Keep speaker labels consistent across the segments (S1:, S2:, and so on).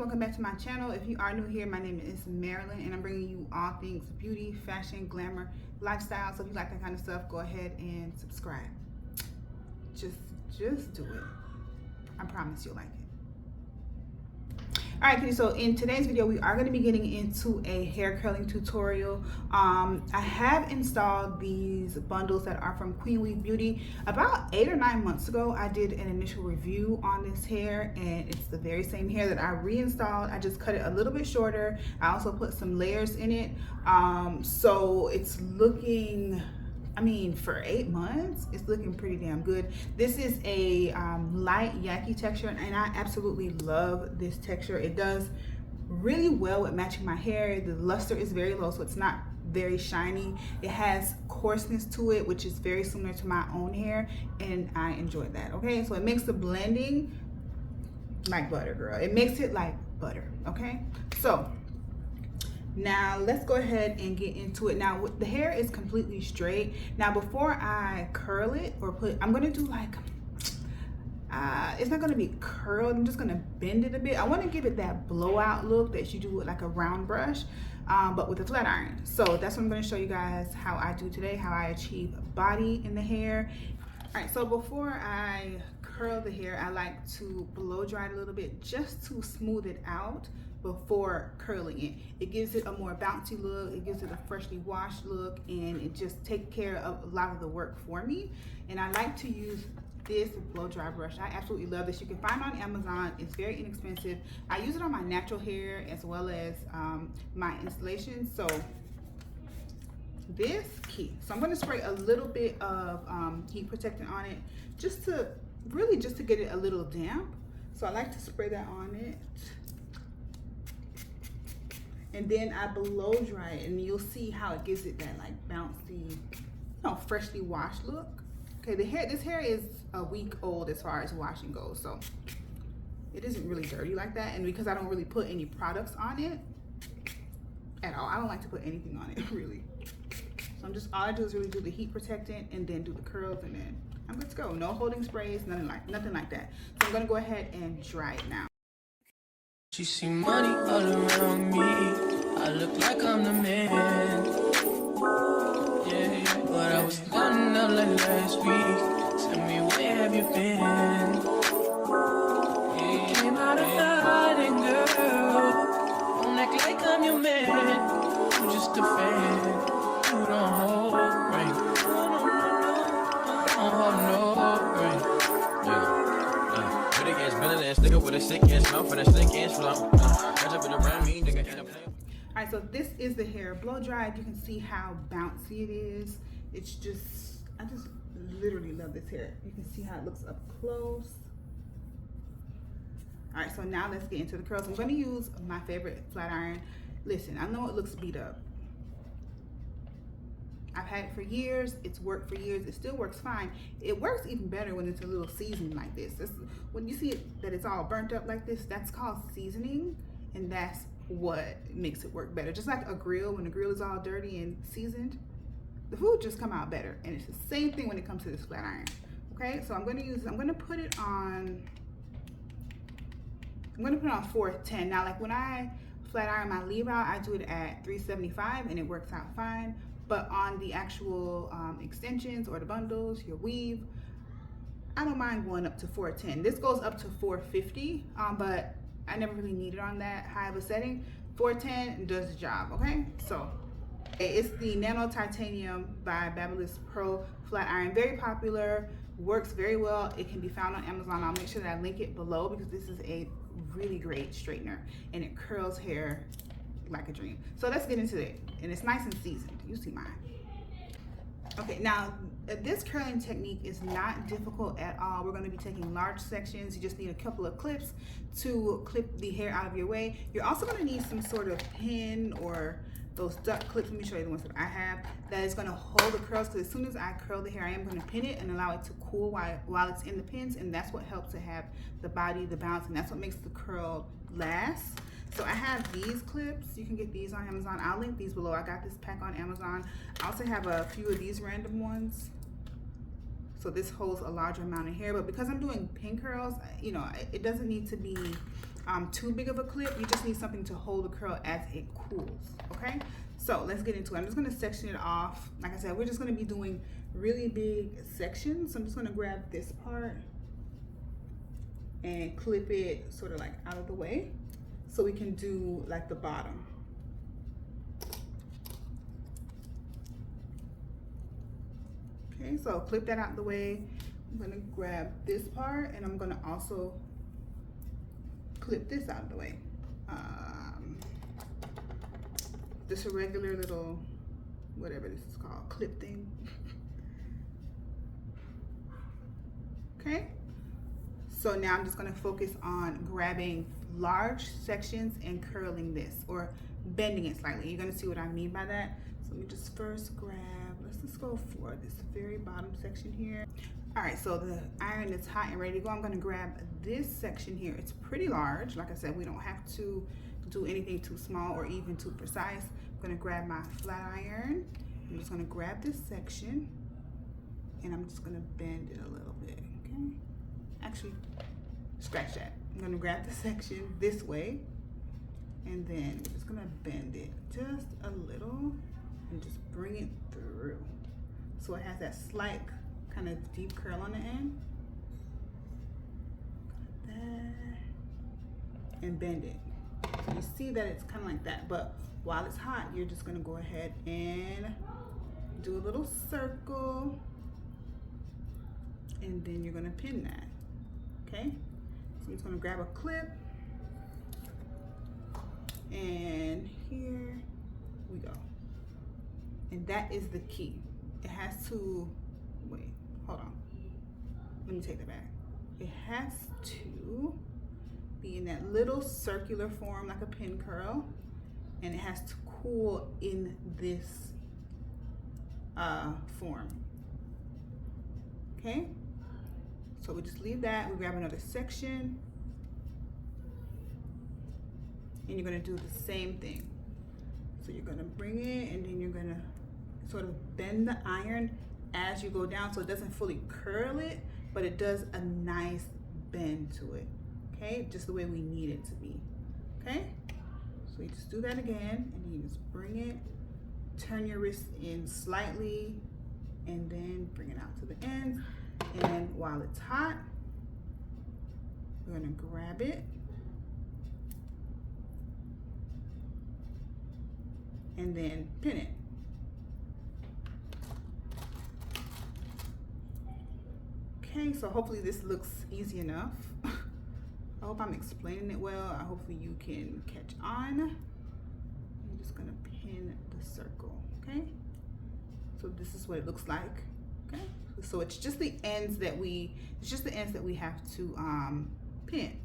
S1: welcome back to my channel. If you are new here, my name is Marilyn and I'm bringing you all things beauty, fashion, glamour, lifestyle. So if you like that kind of stuff, go ahead and subscribe. Just do it. I promise you'll like it. All right, cuties, so in today's video, we are going to be getting into a hair curling tutorial. I have installed these bundles that are from Queen Weave Beauty. About 8 or 9 months ago, I did an initial review on this hair, and it's the very same hair that I reinstalled. I just cut it a little bit shorter. I also put some layers in it. So it's looking, I mean, for 8 months, it's looking pretty damn good. This is a light Yaki texture, and I absolutely love this texture. It does really well with matching my hair. The luster is very low, so it's not very shiny. It has coarseness to it, which is very similar to my own hair, and I enjoy that, okay? So it makes the blending like butter, girl. It makes it like butter, okay? So now let's go ahead and get into it. Now the hair is completely straight. Now before I curl it or I'm gonna do like, it's not gonna be curled, I'm just gonna bend it a bit. I wanna give it that blowout look that you do with like a round brush, but with a flat iron. So that's what I'm gonna show you guys how I do today, how I achieve body in the hair. All right, so before I curl the hair, I like to blow dry it a little bit just to smooth it out before curling it. It gives it a more bouncy look, it gives it a freshly washed look, and it just takes care of a lot of the work for me. And I like to use this blow dry brush. I absolutely love this. You can find it on Amazon. It's very inexpensive. I use it on my natural hair as well as my installation. So this key. So I'm going to spray a little bit of heat protectant on it just to get it a little damp. So I like to spray that on it. And then I blow dry it, and you'll see how it gives it that like bouncy, you know, freshly washed look. Okay, this hair is a week old as far as washing goes, so it isn't really dirty like that. And because I don't really put any products on it at all, I don't like to put anything on it really. So all I do is really do the heat protectant and then do the curls, and then I'm good to go. No holding sprays, nothing like that. So I'm gonna go ahead and dry it now.
S2: She see money all around me. I look like I'm the man. Yeah, but I was down out like last week. Tell me, where have you been? Yeah, came out of hiding, girl. Don't act like I'm your man. I'm just a fan. You don't hold right. Don't hold no right. Nigga with a sick ass mouth and a sick ass flow.
S1: Alright, so this is the hair blow dried. You can see how bouncy it is. It's just, I just literally love this hair. You can see how it looks up close. Alright, so now let's get into the curls. I'm going to use my favorite flat iron. Listen, I know it looks beat up. I've had it for years. It's worked for years. It still works fine. It works even better when it's a little seasoned like this. When you see it that it's all burnt up like this, that's called seasoning, and that's what makes it work better. Just like a grill, when the grill is all dirty and seasoned, the food just come out better. And it's the same thing when it comes to this flat iron. Okay, so I'm going to put it on 410. Now, like when I flat iron my leave out, I do it at 375 and it works out fine. But on the actual extensions or the bundles, your weave, I don't mind going up to 410. This goes up to 450, but I never really need it on that high of a setting. 410 does the job, okay? So it's the Nano Titanium by Babyliss Pro Flat Iron. Very popular, works very well. It can be found on Amazon. I'll make sure that I link it below because this is a really great straightener and it curls hair like a dream. So let's get into it. And it's nice and seasoned. You see mine. Okay, now this curling technique is not difficult at all. We're going to be taking large sections. You just need a couple of clips to clip the hair out of your way. You're also going to need some sort of pin or those duck clips. Let me show you the ones that I have. That is going to hold the curls, because as soon as I curl the hair, I am going to pin it and allow it to cool while it's in the pins, and that's what helps to have the body, the bounce, and that's what makes the curl last. So I have these clips. You can get these on Amazon. I'll link these below. I got this pack on Amazon. I also have a few of these random ones. So this holds a larger amount of hair, but because I'm doing pin curls, you know, it doesn't need to be too big of a clip. You just need something to hold the curl as it cools, okay? So let's get into it. I'm just gonna section it off. Like I said, we're just gonna be doing really big sections. So I'm just gonna grab this part and clip it sort of like out of the way so we can do like the bottom. Okay, so clip that out of the way. I'm gonna grab this part and I'm gonna also clip this out of the way. Just a regular little, whatever this is called, clip thing. Okay, so now I'm just gonna focus on grabbing large sections and curling this, or bending it slightly. You're gonna see what I mean by that. So let me just first grab, let's just go for this very bottom section here. All right, so the iron is hot and ready to go. I'm gonna grab this section here. It's pretty large. Like I said, we don't have to do anything too small or even too precise. I'm gonna grab my flat iron. I'm just gonna grab this section and I'm just gonna bend it a little bit, okay? Actually, scratch that. I'm gonna grab the section this way and then we're just gonna bend it just a little and just bring it through. So it has that slight kind of deep curl on the end. Like that. And bend it. So you see that it's kind of like that, but while it's hot, you're just gonna go ahead and do a little circle and then you're gonna pin that, okay? So I'm just gonna grab a clip and here we go. And that is the key. It has to, wait, hold on. Let me take that back. It has to be in that little circular form like a pin curl, and it has to cool in this form, okay? So we just leave that, we grab another section, and you're gonna do the same thing. So you're gonna bring it and then you're gonna sort of bend the iron as you go down so it doesn't fully curl it, but it does a nice bend to it, okay? Just the way we need it to be, okay? So you just do that again and you just bring it, turn your wrist in slightly and then bring it out to the end. And while it's hot, we're gonna grab it and then pin it. Okay, so hopefully this looks easy enough. I hope I'm explaining it well. Hopefully you can catch on. I'm just gonna pin the circle, okay? So this is what it looks like, okay? So it's just the ends that we have to pin.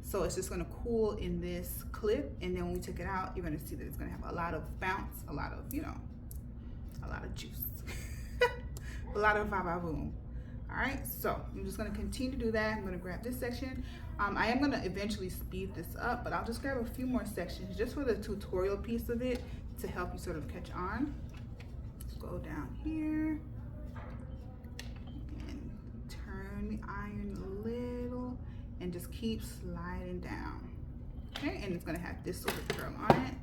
S1: So it's just gonna cool in this clip, and then when we take it out, you're gonna see that it's gonna have a lot of bounce, a lot of, you know, a lot of juice, a lot of boom. All right, so I'm just gonna continue to do that. I'm gonna grab this section. I am gonna eventually speed this up, but I'll just grab a few more sections just for the tutorial piece of it to help you sort of catch on. Let's go down here and turn the iron a little and just keep sliding down. Okay, and it's gonna have this sort of curl on it.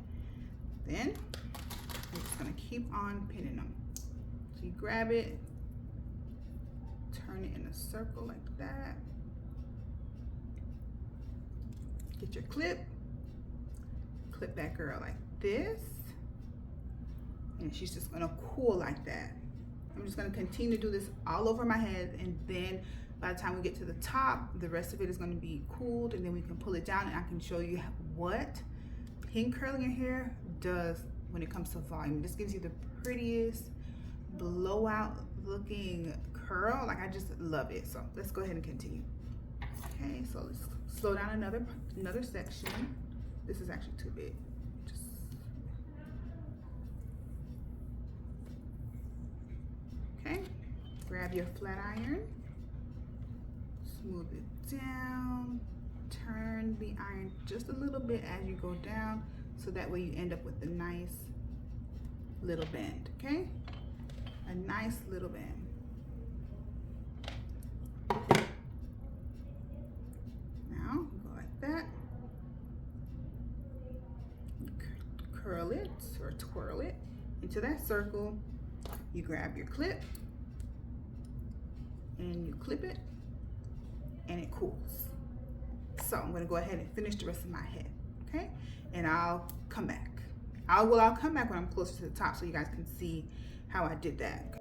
S1: Then we're just gonna keep on pinning them. So you grab it, turn it in a circle like that. Get your clip that girl like this, and she's just gonna cool like that. I'm just gonna continue to do this all over my head, and then by the time we get to the top, the rest of it is gonna be cooled, and then we can pull it down and I can show you what pin curling your hair does when it comes to volume. This gives you the prettiest blowout looking curl. Like, I just love it. So let's go ahead and continue. Okay, so let's slow down another section. This is actually too big. Just okay, grab your flat iron, smooth it down, turn the iron just a little bit as you go down, so that way you end up with a nice little bend, okay? A nice little bend. Now, go like that. twirl it into that circle. You grab your clip and you clip it and it cools. So I'm gonna go ahead and finish the rest of my head, okay? And I'll come back. I'll come back when I'm closer to the top so you guys can see how I did that.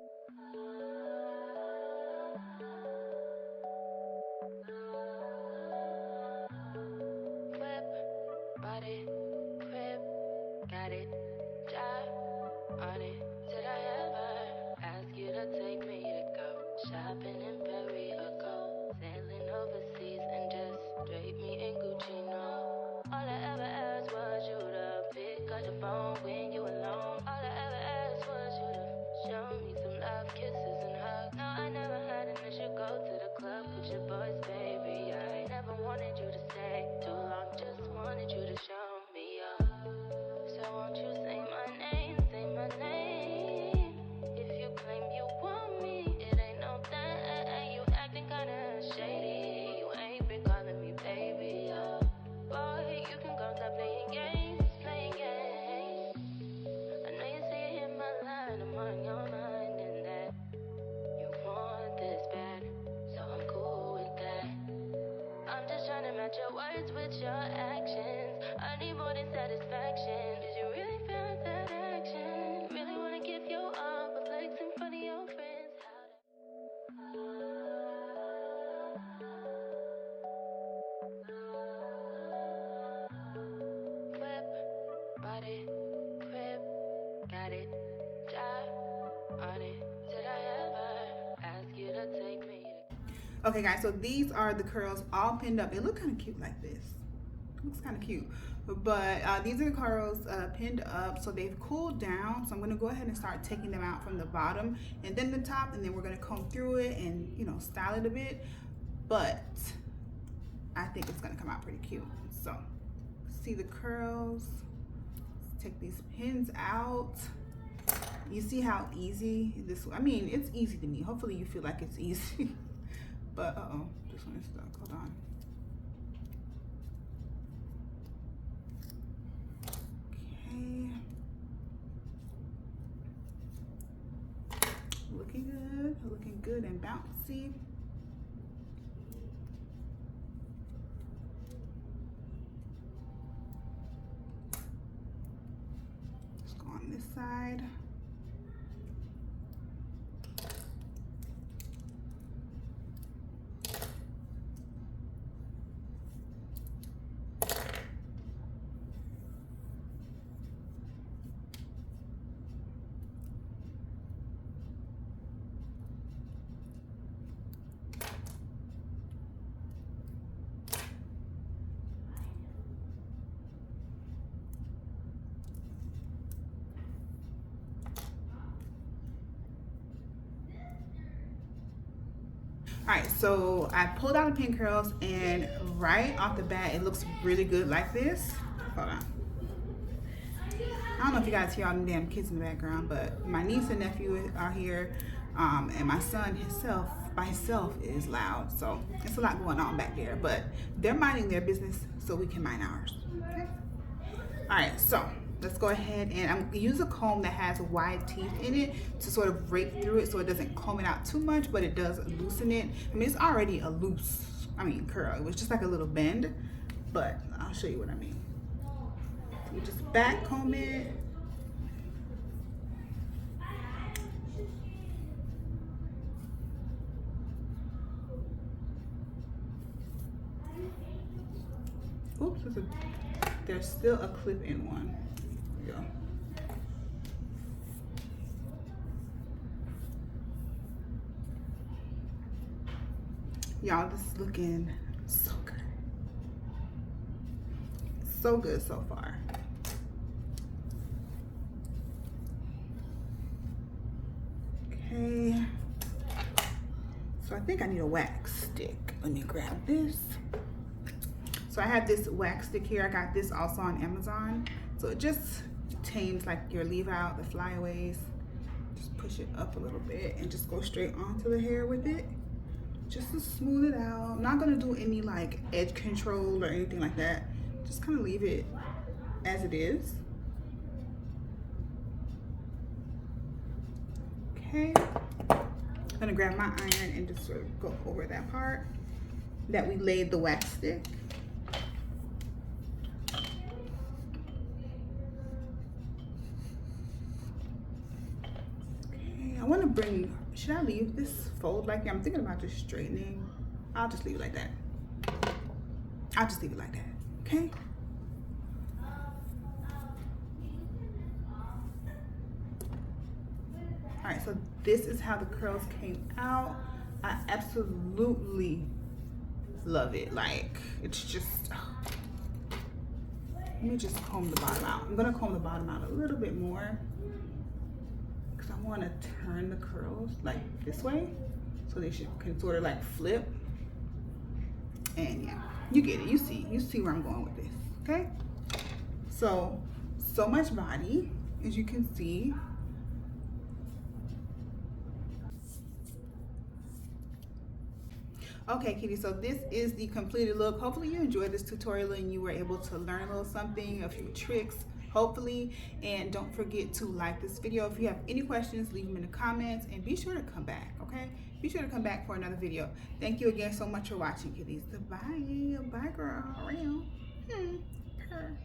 S2: Your words with your actions. I need more than satisfaction. Did you really feel that action? Really wanna give you all, but flex in front of your friends. Whip, body, crib, got it, job on it. Did I ever ask you to take me?
S1: Okay guys, so these are the curls all pinned up. They look kind of cute like this. Looks kind of cute, but these are the curls pinned up, so they've cooled down. So I'm going to go ahead and start taking them out from the bottom and then the top, and then we're going to comb through it and, you know, style it a bit. But I think it's going to come out pretty cute. So see the curls. Let's take these pins out. You see how easy this, I mean, it's easy to me. Hopefully you feel like it's easy. But this one is stuck. Hold on. Okay. Looking good and bouncy. Let's go on this side. All right, so I pulled out the pin curls, and right off the bat, it looks really good like this. Hold on. I don't know if you guys hear all them damn kids in the background, but my niece and nephew are here, and my son by himself is loud, so it's a lot going on back there, but they're minding their business so we can mind ours, okay? All right, so let's go ahead and I'm gonna use a comb that has wide teeth in it to sort of rake through it so it doesn't comb it out too much, but it does loosen it. I mean, it's already a loose, curl. It was just like a little bend, but I'll show you what I mean. So you just back comb it. Oops, there's still a clip in one. There we go. Y'all, this is looking so good. So good so far. Okay. So I think I need a wax stick. Let me grab this. So I have this wax stick here. I got this also on Amazon. So it just tames like your leave out, the flyaways. Just push it up a little bit and just go straight onto the hair with it. Just to smooth it out. I'm not gonna do any like edge control or anything like that. Just kind of leave it as it is. Okay. I'm gonna grab my iron and just sort of go over that part that we laid the wax stick. Okay, I want to bring, should I leave this fold like that? I'm thinking about just straightening. I'll just leave it like that. I'll just leave it like that, okay? All right, so this is how the curls came out. I absolutely love it. Like, it's just, let me just comb the bottom out. I'm gonna comb the bottom out a little bit more because I want to turn the curls like this way so they can sort of like flip. And yeah, you get it. You see where I'm going with this. Okay. So much body, as you can see. Okay, kitty, so this is the completed look. Hopefully you enjoyed this tutorial and you were able to learn a little something, a few tricks, hopefully. And don't forget to like this video. If you have any questions, leave them in the comments and be sure to come back, okay? Be sure to come back for another video. Thank you again so much for watching, kitties. Bye. Bye, girl. Real. Purr.